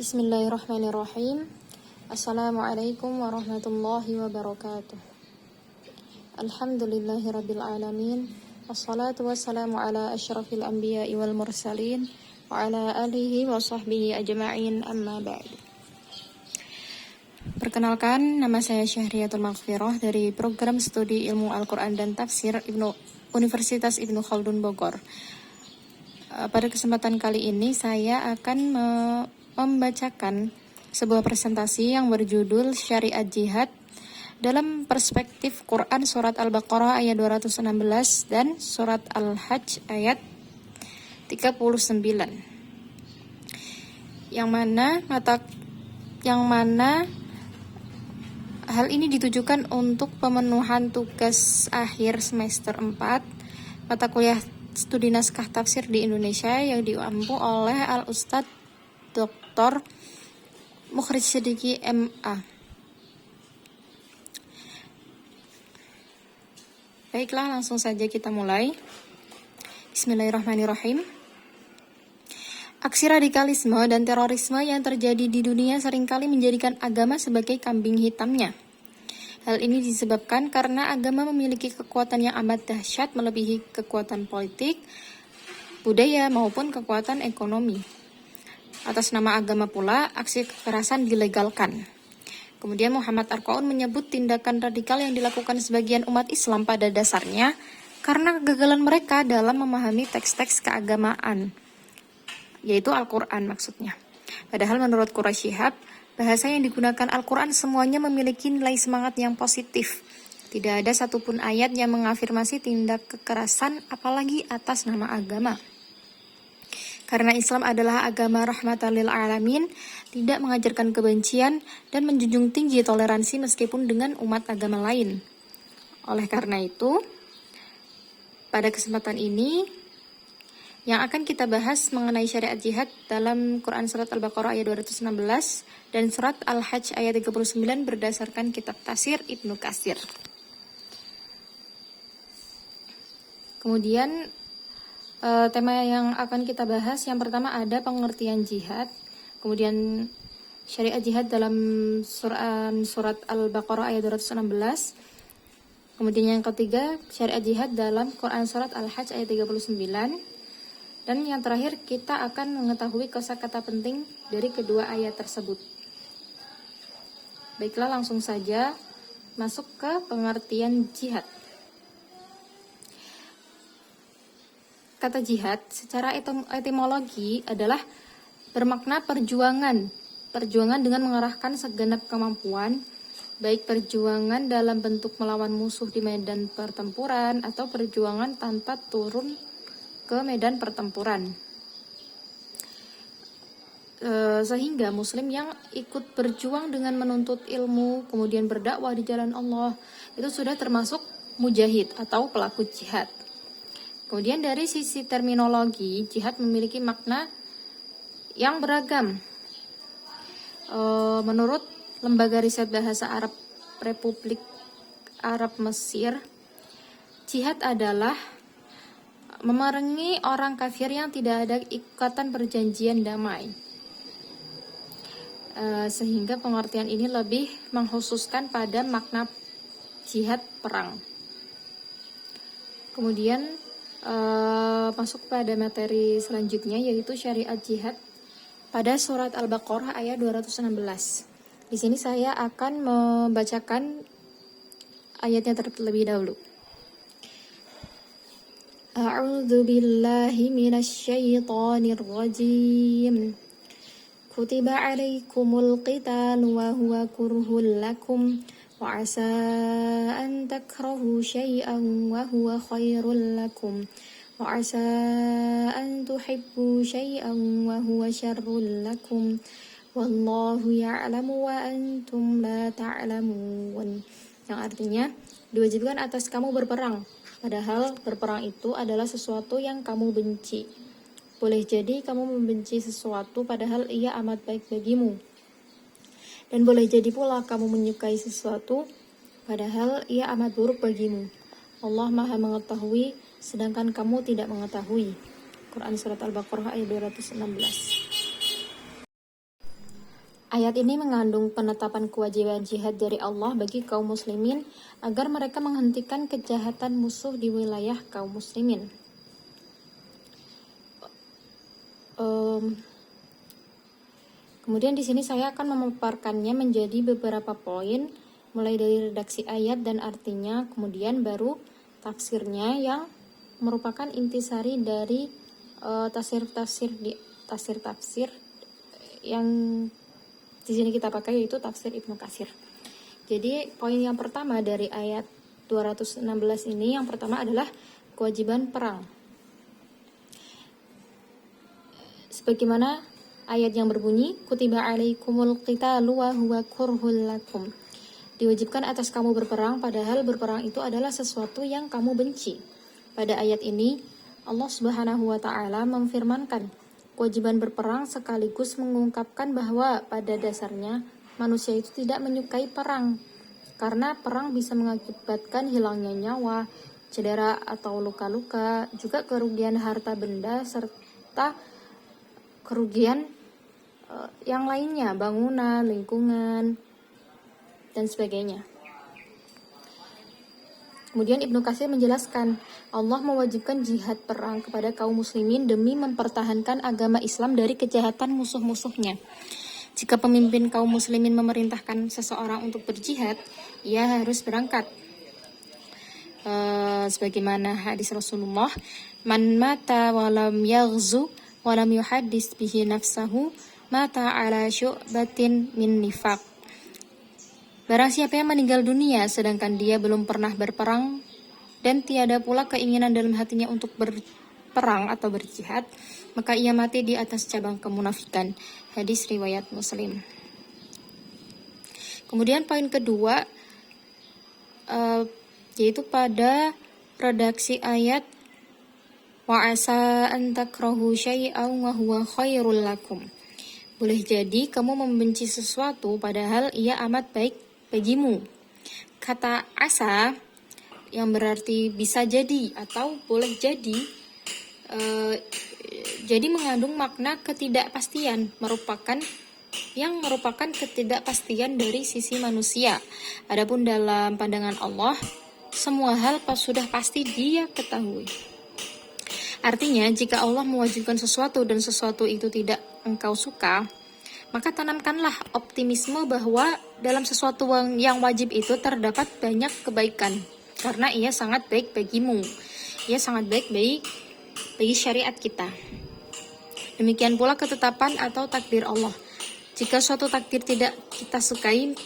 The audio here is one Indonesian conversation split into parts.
Bismillahirrahmanirrahim. Assalamualaikum warahmatullahi wabarakatuh. Alhamdulillahirabbil alamin. Wassalatu wassalamu ala asyrafil anbiya'i wal mursalin wa ala alihi wa sahbihi ajma'in, amma ba'du. Perkenalkan, nama saya Syahriyatul Maghfirah dari Program Studi Ilmu Al-Quran dan Tafsir Universitas Ibnu Khaldun Bogor. Pada kesempatan kali ini saya akan membacakan sebuah presentasi yang berjudul Syariat Jihad dalam perspektif Quran Surat Al-Baqarah ayat 216 dan Surat Al-Hajj ayat 39, yang mana hal ini ditujukan untuk pemenuhan tugas akhir semester 4 mata kuliah studi naskah tafsir di Indonesia yang diampu oleh Al-Ustadz Dr. Mukhrij Siddiqi MA. Baiklah, langsung saja kita mulai. Bismillahirrahmanirrahim. Aksi radikalisme dan terorisme yang terjadi di dunia seringkali menjadikan agama sebagai kambing hitamnya. Hal ini disebabkan karena agama memiliki kekuatan yang amat dahsyat melebihi kekuatan politik, budaya, maupun kekuatan ekonomi. Atas nama agama pula, aksi kekerasan dilegalkan. Kemudian Muhammad Arqaun menyebut tindakan radikal yang dilakukan sebagian umat Islam pada dasarnya karena kegagalan mereka dalam memahami teks-teks keagamaan, yaitu Al-Quran maksudnya. Padahal menurut Quraisy Shihab, bahasa yang digunakan Al-Quran semuanya memiliki nilai semangat yang positif. Tidak ada satupun ayat yang mengafirmasi tindak kekerasan, apalagi atas nama agama. Karena Islam adalah agama rahmatan lil alamin, tidak mengajarkan kebencian dan menjunjung tinggi toleransi meskipun dengan umat agama lain. Oleh karena itu, pada kesempatan ini yang akan kita bahas mengenai syariat jihad dalam Quran Surat Al-Baqarah ayat 216 dan Surat Al-Hajj ayat 39 berdasarkan kitab tafsir Ibnu Katsir. Kemudian tema yang akan kita bahas yang pertama ada pengertian jihad, kemudian syariat jihad dalam Surat Al-Baqarah ayat 216, kemudian yang ketiga syariat jihad dalam Quran Surat Al-Hajj ayat 39, dan yang terakhir kita akan mengetahui kosakata penting dari kedua ayat tersebut. Baiklah, langsung saja masuk ke pengertian jihad. Kata jihad secara etimologi adalah bermakna perjuangan dengan mengerahkan segenap kemampuan, baik perjuangan dalam bentuk melawan musuh di medan pertempuran atau perjuangan tanpa turun ke medan pertempuran. Sehingga muslim yang ikut berjuang dengan menuntut ilmu, kemudian berdakwah di jalan Allah, itu sudah termasuk mujahid atau pelaku jihad. Kemudian dari sisi terminologi, jihad memiliki makna yang beragam. Menurut Lembaga Riset Bahasa Arab Republik Arab Mesir, jihad adalah memerangi orang kafir yang tidak ada ikatan perjanjian damai. Sehingga pengertian ini lebih mengkhususkan pada makna jihad perang. Kemudian masuk pada materi selanjutnya, yaitu syariat jihad pada surat Al-Baqarah ayat 216. Di sini saya akan membacakan ayatnya terlebih dahulu. A'udzu billahi minasy syaithanir rajim. Kutiba 'alaikumul qitalu wa huwa kurhul lakum wa 'asa an takrahu syai'an wa huwa khairul lakum wa 'asa an tuhibbu syai'an wa huwa syarrul lakum wallahu ya'lamu wa antum la ta'lamun. Yang artinya, diwajibkan atas kamu berperang, padahal berperang itu adalah sesuatu yang kamu benci. Boleh jadi kamu membenci sesuatu padahal ia amat baik bagimu. Dan boleh jadi pula kamu menyukai sesuatu padahal ia amat buruk bagimu. Allah Maha mengetahui sedangkan kamu tidak mengetahui. Quran Surat Al-Baqarah ayat 216. Ayat ini mengandung penetapan kewajiban jihad dari Allah bagi kaum muslimin agar mereka menghentikan kejahatan musuh di wilayah kaum muslimin. Kemudian di sini saya akan memaparkannya menjadi beberapa poin, mulai dari redaksi ayat dan artinya, kemudian baru tafsirnya yang merupakan intisari dari tafsir yang di sini kita pakai, yaitu tafsir Ibnu Katsir. Jadi poin yang pertama dari ayat 216 ini, yang pertama adalah kewajiban perang. Sebagaimana ayat yang berbunyi, kutiba alaikumul qitalu wa huwa kurhul lakum. Diwajibkan atas kamu berperang, padahal berperang itu adalah sesuatu yang kamu benci. Pada ayat ini, Allah Subhanahu wa Ta'ala memfirmankan kewajiban berperang sekaligus mengungkapkan bahwa pada dasarnya manusia itu tidak menyukai perang, karena perang bisa mengakibatkan hilangnya nyawa, cedera atau luka-luka, juga kerugian harta benda, serta kerugian yang lainnya, bangunan, lingkungan, dan sebagainya. Kemudian Ibnu Katsir menjelaskan, Allah mewajibkan jihad perang kepada kaum muslimin demi mempertahankan agama Islam dari kejahatan musuh-musuhnya. Jika pemimpin kaum muslimin memerintahkan seseorang untuk berjihad, ia harus berangkat. Sebagaimana hadis Rasulullah, man mata walam yaghzu walam yuhaddis bihi nafsahu mata ala syu'batin min nifaq. Barang siapa yang meninggal dunia sedangkan dia belum pernah berperang dan tiada pula keinginan dalam hatinya untuk berperang atau berjihad, maka ia mati di atas cabang kemunafikan. Hadis riwayat Muslim. Kemudian poin kedua, yaitu pada redaksi ayat wa asa an takrahu syai'an wa huwa khairul lakum. Boleh jadi kamu membenci sesuatu padahal ia amat baik bagimu. Kata asa yang berarti bisa jadi atau boleh jadi, jadi mengandung makna ketidakpastian, merupakan ketidakpastian dari sisi manusia. Adapun dalam pandangan Allah, semua hal sudah pasti Dia ketahui. Artinya, jika Allah mewajibkan sesuatu dan sesuatu itu tidak engkau suka, maka tanamkanlah optimisme bahwa dalam sesuatu yang wajib itu terdapat banyak kebaikan, karena ia sangat baik bagimu. Ia sangat baik bagi syariat kita. Demikian pula ketetapan atau takdir Allah. Jika suatu takdir tidak kita sukai,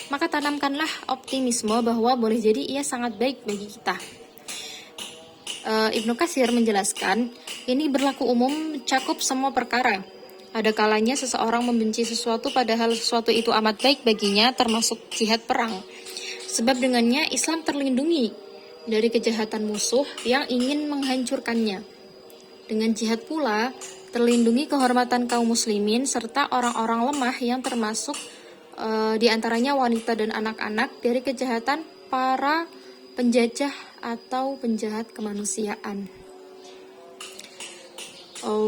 maka tanamkanlah optimisme bahwa boleh jadi ia sangat baik bagi kita. Ibnu Katsir menjelaskan, ini berlaku umum, mencakup semua perkara. Ada kalanya seseorang membenci sesuatu padahal sesuatu itu amat baik baginya, termasuk jihad perang. Sebab dengannya Islam terlindungi dari kejahatan musuh yang ingin menghancurkannya. Dengan jihad pula terlindungi kehormatan kaum muslimin serta orang-orang lemah yang termasuk diantaranya wanita dan anak-anak dari kejahatan para penjajah atau penjahat kemanusiaan.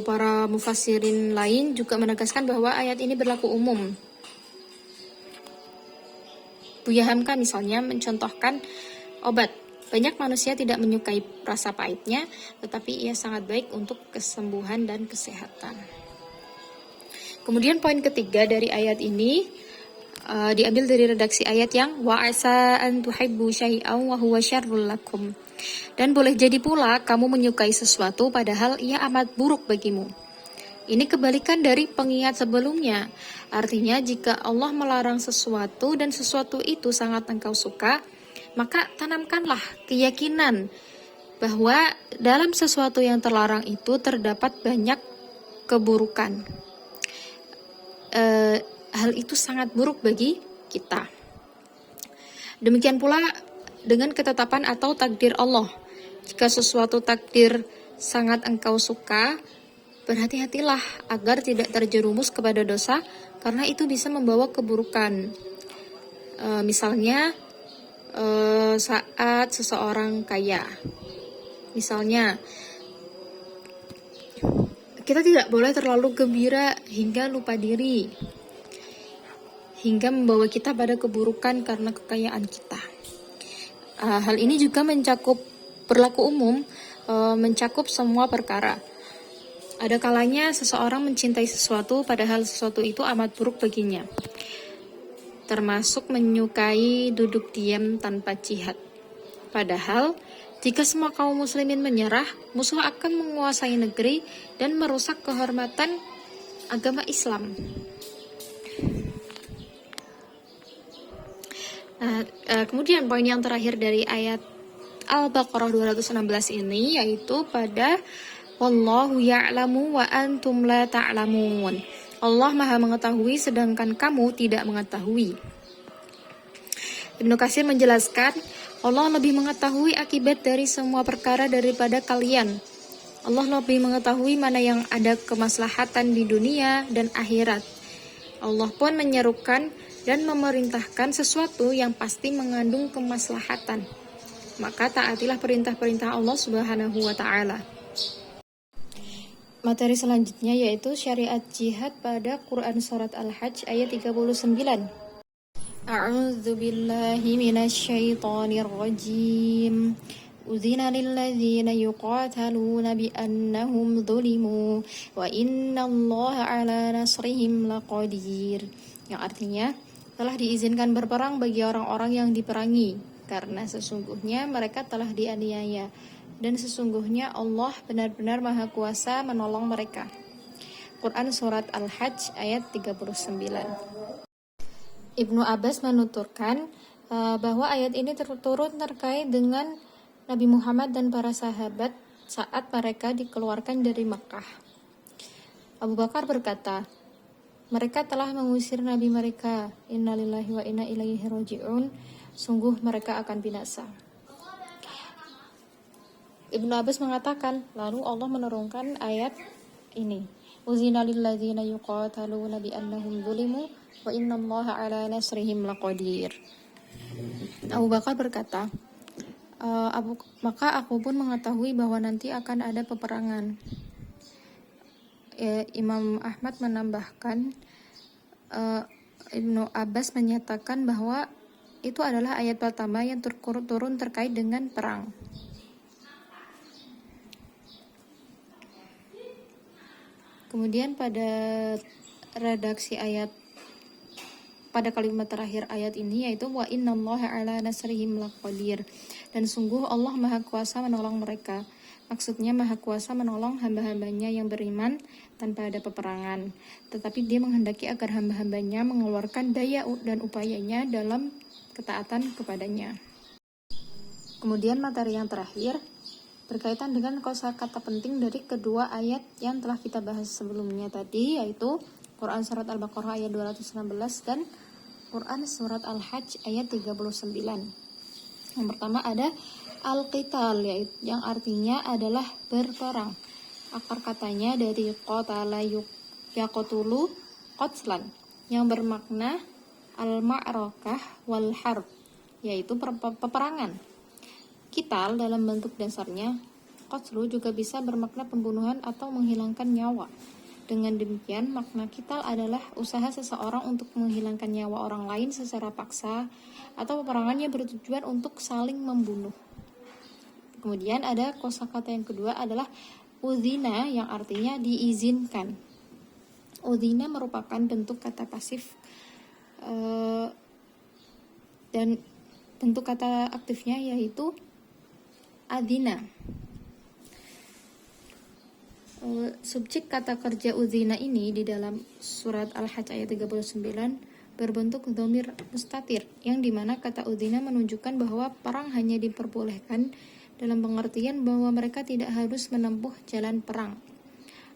Para mufassirin lain juga menegaskan bahwa ayat ini berlaku umum. Buya Hamka misalnya mencontohkan obat. Banyak manusia tidak menyukai rasa pahitnya, tetapi ia sangat baik untuk kesembuhan dan kesehatan. Kemudian poin ketiga dari ayat ini diambil dari redaksi ayat yang wa asa an tuhibbu syai'an wa huwa syarrul lakum. Dan boleh jadi pula kamu menyukai sesuatu padahal ia amat buruk bagimu. Ini kebalikan dari pengingat sebelumnya. Artinya jika Allah melarang sesuatu dan sesuatu itu sangat engkau suka, maka tanamkanlah keyakinan bahwa dalam sesuatu yang terlarang itu terdapat banyak keburukan. Hal itu sangat buruk bagi kita. Demikian pula dengan ketetapan atau takdir Allah. Jika sesuatu takdir sangat engkau suka, berhati-hatilah agar tidak terjerumus kepada dosa, karena itu bisa membawa keburukan. Misalnya saat seseorang kaya, misalnya kita tidak boleh terlalu gembira hingga lupa diri. hingga membawa kita pada keburukan karena kekayaan kita. Hal ini juga berlaku umum, mencakup semua perkara. Ada kalanya seseorang mencintai sesuatu padahal sesuatu itu amat buruk baginya, termasuk menyukai duduk diam tanpa jihad. Padahal, jika semua kaum muslimin menyerah, musuh akan menguasai negeri dan merusak kehormatan agama Islam. Kemudian poin yang terakhir dari ayat Al-Baqarah 216 ini yaitu pada Wallahu ya'lamu wa antum la ta'lamun. Allah Maha mengetahui sedangkan kamu tidak mengetahui. Ibnu Katsir menjelaskan, Allah lebih mengetahui akibat dari semua perkara daripada kalian. Allah lebih mengetahui mana yang ada kemaslahatan di dunia dan akhirat. Allah pun menyerukan dan memerintahkan sesuatu yang pasti mengandung kemaslahatan. Maka taatilah perintah-perintah Allah Subhanahu wa taala. Materi selanjutnya yaitu syariat jihad pada Quran surat Al-Hajj ayat 39. A'udzu billahi minasyaitonir rajim. Udzina lilladzina yuqataluna bi annahum zulimu wa innallaha 'ala nasrihim laqadir. Yang artinya telah diizinkan berperang bagi orang-orang yang diperangi karena sesungguhnya mereka telah dianiaya dan sesungguhnya Allah benar-benar Maha Kuasa menolong mereka. Quran surat Al-Hajj ayat 39. Ibnu Abbas menuturkan bahwa ayat ini turun terkait dengan Nabi Muhammad dan para sahabat saat mereka dikeluarkan dari Makkah. Abu Bakar berkata, mereka telah mengusir Nabi mereka. Innalillahi wa inna ilaihi raji'un. Sungguh mereka akan binasa. Ibnu Abbas mengatakan, lalu Allah menurunkan ayat ini. Uzina lilladzina yuqataluna bi annahum zulimu wa innallaha 'ala nasrihim laqadir. Abu Bakar berkata, maka aku pun mengetahui bahwa nanti akan ada peperangan. Imam Ahmad menambahkan, Ibnu Abbas menyatakan bahwa itu adalah ayat pertama yang turun terkait dengan perang. Kemudian pada kalimat terakhir ayat ini yaitu wa innallaha 'ala nasrihim laqadir, dan sungguh Allah Maha Kuasa menolong mereka. Maksudnya Maha Kuasa menolong hamba-hambanya yang beriman tanpa ada peperangan, tetapi Dia menghendaki agar hamba-hambanya mengeluarkan daya dan upayanya dalam ketaatan kepadanya. Kemudian materi yang terakhir berkaitan dengan kosakata penting dari kedua ayat yang telah kita bahas sebelumnya tadi, yaitu Quran surat Al-Baqarah ayat 216 dan Quran surat Al-Hajj ayat 39. Yang pertama ada Al-Qital, yang artinya adalah berperang. Akar katanya dari qatala yaqtulu qatlan, yang bermakna al-ma'rakah wal harb, yaitu peperangan. Qital dalam bentuk dasarnya qatlu juga bisa bermakna pembunuhan atau menghilangkan nyawa. Dengan demikian, makna qital adalah usaha seseorang untuk menghilangkan nyawa orang lain secara paksa atau peperangan yang bertujuan untuk saling membunuh. Kemudian ada kosakata yang kedua adalah udzina, yang artinya diizinkan. Udzina merupakan bentuk kata pasif dan bentuk kata aktifnya yaitu adzina. Subjek kata kerja udzina ini di dalam surat Al-Hajj ayat 39 berbentuk dhamir mustatir, yang dimana kata udzina menunjukkan bahwa perang hanya diperbolehkan dalam pengertian bahwa mereka tidak harus menempuh jalan perang.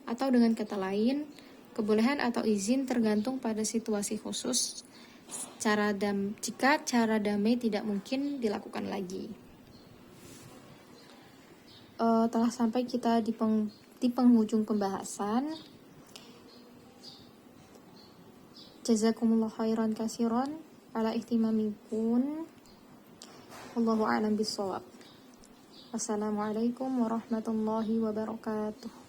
Atau dengan kata lain, kebolehan atau izin tergantung pada situasi khusus jika cara damai tidak mungkin dilakukan lagi. Telah sampai kita di penghujung pembahasan. Jazakumullah khairan katsiran ala ihtimamikum. Wallahu a'lam bishawab. Wassalamualaikum warahmatullahi wabarakatuh.